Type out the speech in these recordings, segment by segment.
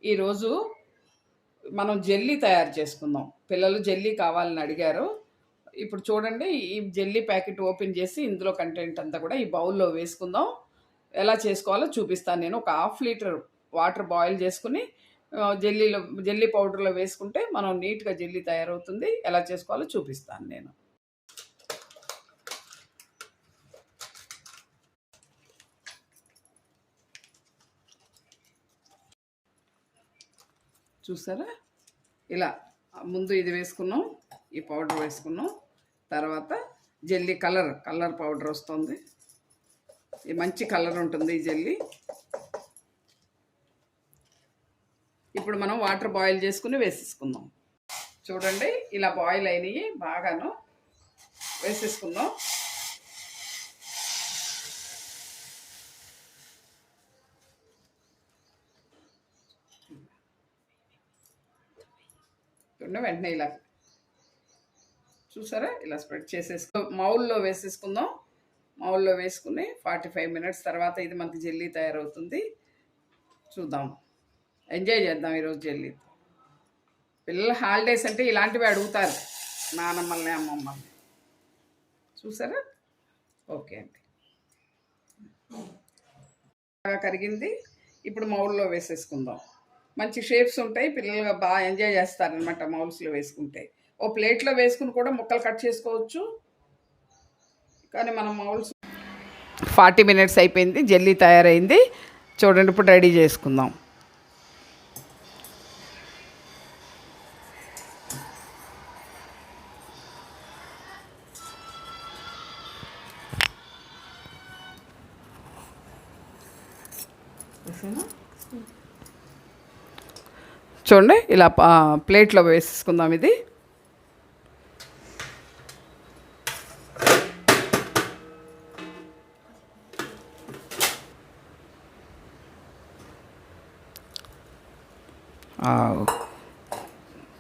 ఈరోజు మనం జెల్లీ తయారు చేసుకుందాం. పిల్లలు జెల్లీ కావాలని అడిగారు. ఇప్పుడు చూడండి, ఈ జెల్లీ ప్యాకెట్ ఓపెన్ చేసి ఇందులో కంటెంట్ అంతా కూడా ఈ బౌల్లో వేసుకుందాం. ఎలా చేసుకోవాలో చూపిస్తాను నేను. ఒక హాఫ్ లీటర్ వాటర్ బాయిల్ చేసుకుని జెల్లీ పౌడర్లో వేసుకుంటే మనం నీట్గా జెల్లీ తయారవుతుంది. ఎలా చేసుకోవాలో చూపిస్తాను నేను. చూసారా, ఇలా ముందు ఇది వేసుకున్నాం, ఈ పౌడర్ వేసుకున్నాం. తర్వాత జెల్లీ కలర్ పౌడర్ వస్తుంది. ఇది మంచి కలర్ ఉంటుంది ఈ జెల్లీ. ఇప్పుడు మనం వాటర్ బాయిల్ చేసుకుని వేసేసుకుందాం. చూడండి, ఇలా బాయిల్ అయినవి బాగాను వేసేసుకుందాం. వెంటనే ఇలా చూసారా, ఇలా స్ప్రెడ్ చేసేసుకో. మౌల్లో వేసేసుకుందాం. మౌల్లో వేసుకుని 45 మినిట్స్ తర్వాత ఇది మనకి జెల్లీ తయారవుతుంది. చూద్దాం, ఎంజాయ్ చేద్దాం ఈరోజు జెల్లీ. పిల్లల హాలిడేస్ అంటే ఇలాంటివి అడుగుతారు, నానమ్మల్ని అమ్మమ్మల్ని. చూసారా, ఓకే అండి. బాగా కరిగింది. ఇప్పుడు మౌల్లో వేసేసుకుందాం. మంచి షేప్స్ ఉంటాయి, పిల్లలు బాగా ఎంజాయ్ చేస్తారనమాట మౌల్స్లో వేసుకుంటే. ఓ ప్లేట్లో వేసుకుని కూడా ముక్కలు కట్ చేసుకోవచ్చు, కానీ మనం మౌల్స్ 40 మినిట్స్ అయిపోయింది, జెల్లీ తయారైంది. చూడండి, ఇప్పుడు రెడీ చేసుకుందాం. చూడండి, ఇలా ప్లేట్లో వేసేసుకుందాం. ఇది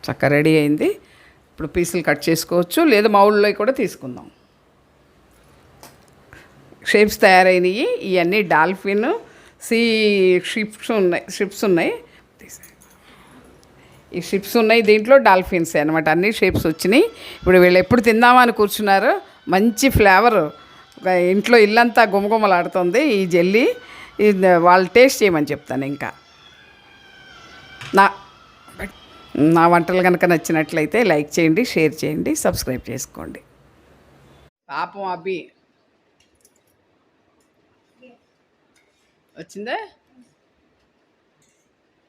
చక్కగా రెడీ అయింది. ఇప్పుడు పీసులు కట్ చేసుకోవచ్చు, లేదా మౌల్లో కూడా తీసుకుందాం. షేప్స్ తయారైనవి. ఇవన్నీ డాల్ఫిన్ సీ షిప్స్ ఉన్నాయి. ఈ షిప్స్ ఉన్నాయి, దీంట్లో డాల్ఫిన్స్ అనమాట. అన్ని షేప్స్ వచ్చినాయి. ఇప్పుడు వీళ్ళు ఎప్పుడు తిందామని కూర్చున్నారు. మంచి ఫ్లేవర్, ఇంట్లో ఇల్లంతా గుమగుమలాడుతుంది ఈ జెల్లీ. వాళ్ళు టేస్ట్ చేయమని చెప్తాను. ఇంకా నా వంటలు కనుక నచ్చినట్లయితే లైక్ చేయండి, షేర్ చేయండి, సబ్స్క్రైబ్ చేసుకోండి. పాపం అబ్బి వచ్చిందే.